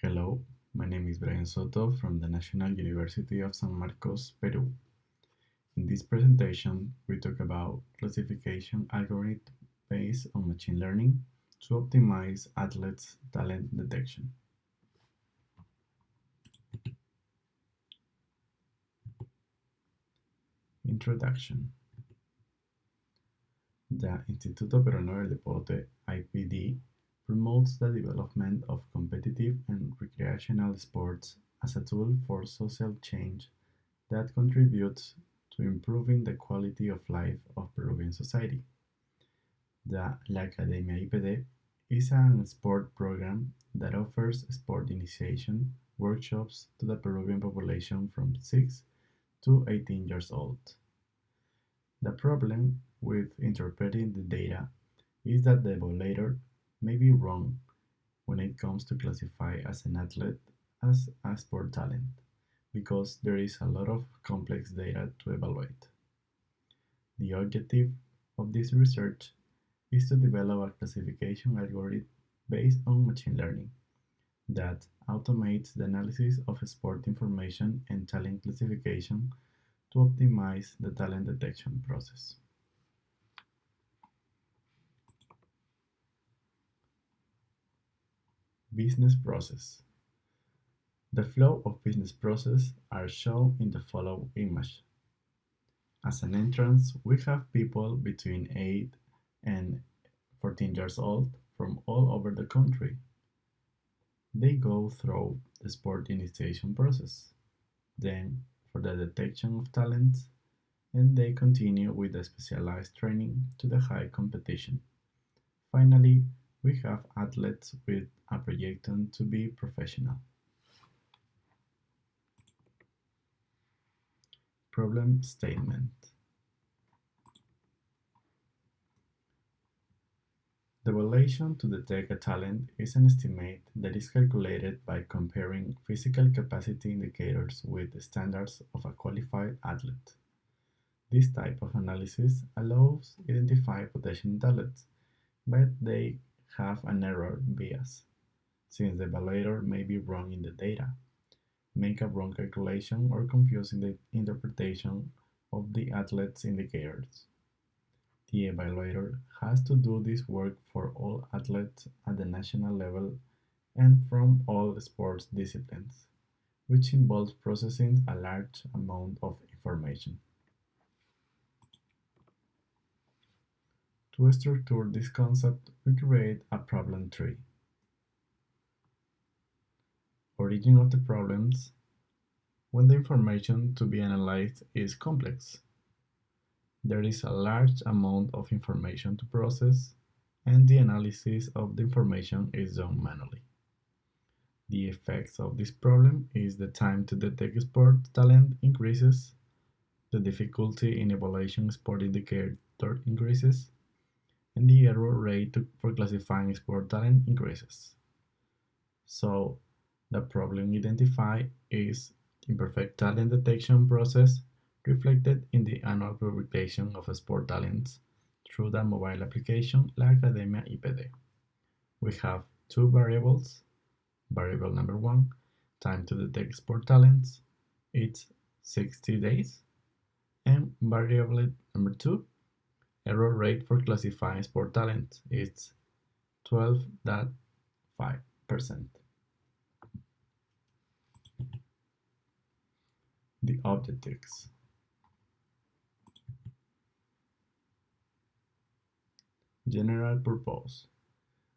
Hello, my name is Bryam Soto from the National University of San Marcos, Peru. In this presentation, we talk about classification algorithm based on machine learning to optimize athletes' talent detection. Introduction. The Instituto Peruano del Deporte (IPD) promotes the development of competitive and recreational sports as a tool for social change that contributes to improving the quality of life of Peruvian society. La Academia IPD is a sport program that offers sport initiation workshops to the Peruvian population from 6 to 18 years old. The problem with interpreting the data is that the evaluator may be wrong when it comes to classify as an athlete as a sport talent because there is a lot of complex data to evaluate. The objective of this research is to develop a classification algorithm based on machine learning that automates the analysis of sport information and talent classification to optimize the talent detection process. Business process. The flow of business process are shown in the following image. As an entrance, we have people between 8 and 14 years old from all over the country. They go through the sport initiation process, then for the detection of talents, and they continue with the specialized training to the high competition. Finally, we have athletes with a projection to be professional. Problem statement. The evaluation to detect a talent is an estimate that is calculated by comparing physical capacity indicators with the standards of a qualified athlete. This type of analysis allows identify potential talents, but they have an error bias, since the evaluator may be wrong in the data, make a wrong calculation, or confuse in the interpretation of the athlete's indicators. The evaluator has to do this work for all athletes at the national level and from all sports disciplines, which involves processing a large amount of information. To structure this concept, we create a problem tree. Origin of the problems when the information to be analyzed is complex. There is a large amount of information to process, and the analysis of the information is done manually. The effects of this problem is the time to detect sport talent increases, the difficulty in evaluation sport indicator increases, and the error rate for classifying sport talent increases. So, the problem identified is imperfect talent detection process reflected in the annual publication of sport talents through the mobile application La Academia IPD. We have two variables. Variable number one, time to detect sport talents, it's 60 days. And variable number two, error rate for classifying sport talent, it's 12.5%. The objectives. General purpose.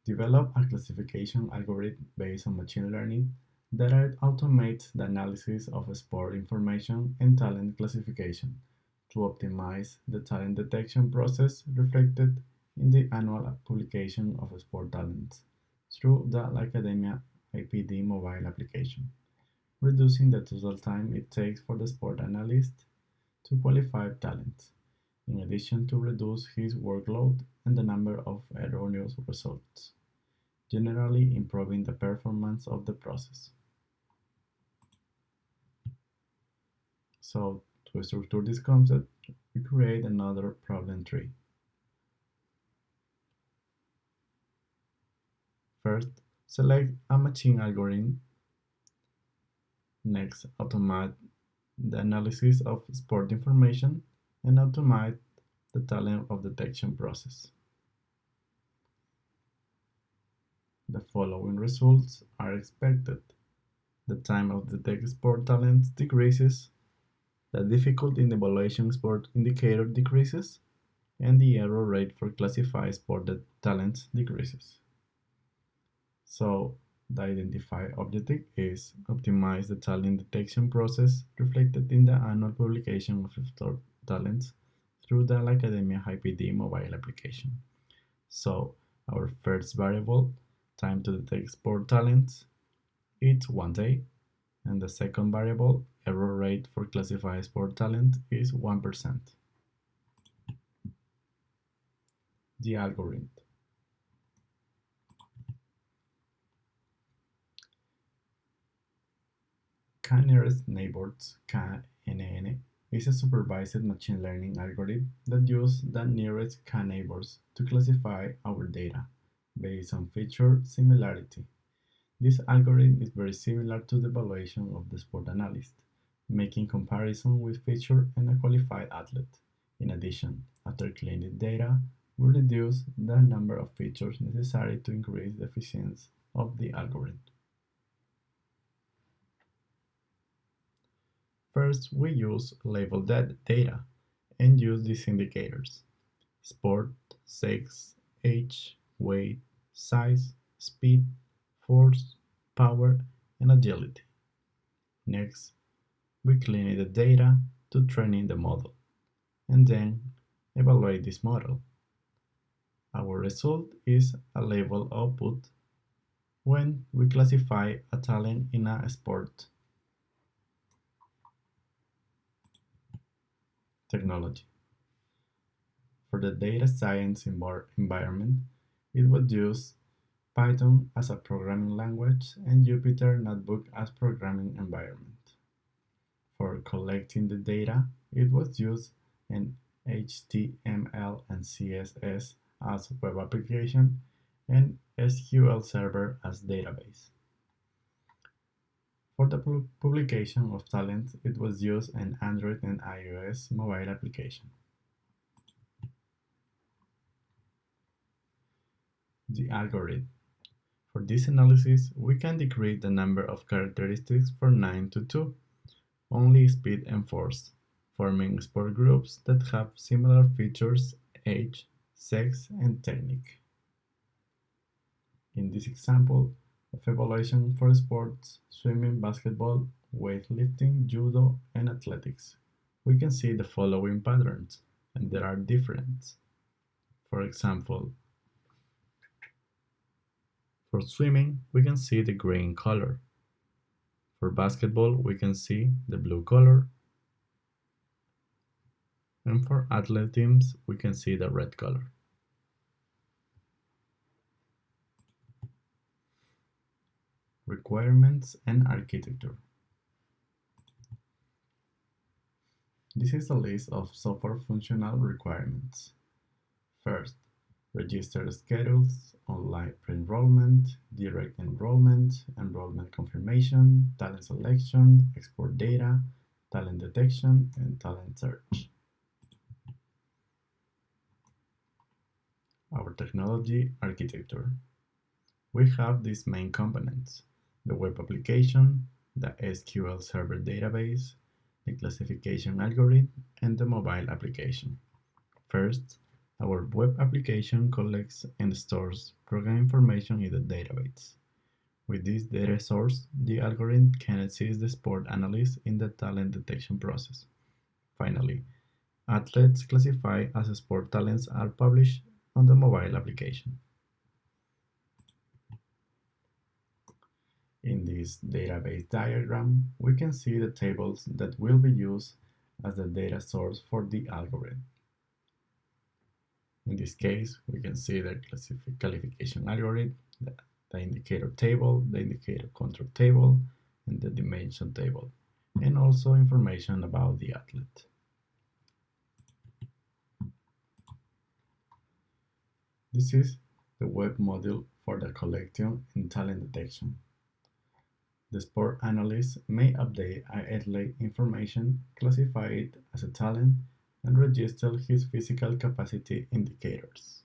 Develop a classification algorithm based on machine learning that automates the analysis of sport information and talent classification to optimize the talent detection process reflected in the annual publication of sport talents through the Academia IPD mobile application, reducing the total time it takes for the sport analyst to qualify talents, in addition to reduce his workload and the number of erroneous results, generally improving the performance of the process. So, to structure this concept, we create another problem tree. First, select a matching algorithm Next, automate the analysis of sport information and automate the talent of detection process. The following results are expected. The time of detect sport talents decreases, the difficulty in evaluation sport indicator decreases, and the error rate for classified sport talents decreases. So, the identified objective is optimize the talent detection process reflected in the annual publication of sport talents through the Academia HiPD mobile application. So, our first variable, time to detect sport talents, it's 1 day, and the second variable, error rate for classified sport talent, is 1%. The algorithm. K-nearest neighbors (KNN) is a supervised machine learning algorithm that uses the nearest k-neighbors to classify our data based on feature similarity. This algorithm is very similar to the evaluation of the sport analyst, making comparison with feature and a qualified athlete. In addition, after cleaning data, we reduce the number of features necessary to increase the efficiency of the algorithm. First, we use label data and use these indicators: sport, sex, age, weight, size, speed, force, power, and agility. Next, we clean the data to train the model, and then evaluate this model. Our result is a label output when we classify a talent in a sport. Technology. For the data science environment, it would use Python as a programming language and Jupyter Notebook as programming environment. For collecting the data, it was used an HTML and CSS as web application and SQL Server as database. For the publication of talent, it was used an Android and iOS mobile application. The algorithm. For this analysis, we can decrease the number of characteristics from 9 to 2, only speed and force, forming sport groups that have similar features, age, sex, and technique. In this example of evaluation for sports, swimming, basketball, weightlifting, judo, and athletics, we can see the following patterns, and there are different. For example, for swimming, we can see the green color. For basketball, we can see the blue color. And for athletics, we can see the red color. Requirements and architecture. This is a list of software functional requirements. First, register schedules, online pre-enrollment, direct enrollment, enrollment confirmation, talent selection, export data, talent detection, and talent search. Our technology architecture. We have these main components: the web application, the SQL Server database, the classification algorithm, and the mobile application. First, our web application collects and stores program information in the database. With this data source, the algorithm can assist the sport analyst in the talent detection process. Finally, athletes classified as sport talents are published on the mobile application. In this database diagram, we can see the tables that will be used as the data source for the algorithm. In this case, we can see the qualification algorithm, the indicator table, the indicator control table, and the dimension table, and also information about the athlete. This is the web module for the collection and talent detection. The sport analyst may update athlete information, classify it as a talent, and register his physical capacity indicators.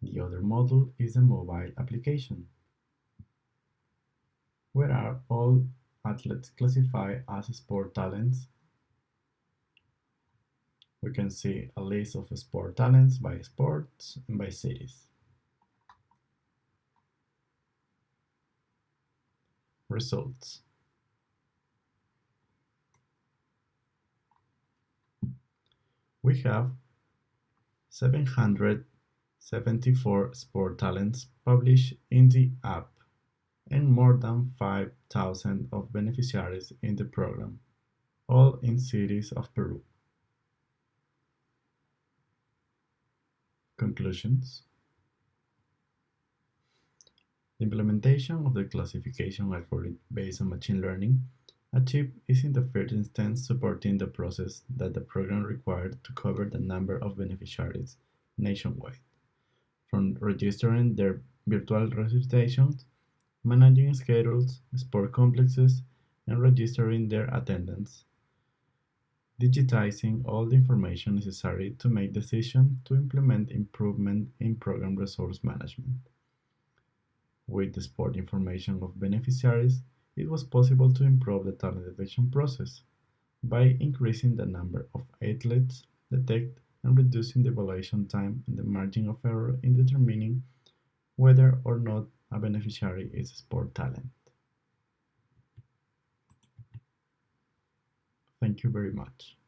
The other model is a mobile application, where are all athletes classified as sport talents. We can see a list of sport talents by sports and by cities. Results. We have 774 sport talents published in the app and more than 5,000 of beneficiaries in the program, all in cities of Peru. Conclusions. The implementation of the classification algorithm based on machine learning achieved is in the first instance supporting the process that the program required to cover the number of beneficiaries nationwide, from registering their virtual registrations, managing schedules, sport complexes, and registering their attendance, digitizing all the information necessary to make decisions to implement improvement in program resource management. With the sport information of beneficiaries, it was possible to improve the talent detection process by increasing the number of athletes detected and reducing the evaluation time and the margin of error in determining whether or not a beneficiary is a sport talent. Thank you very much.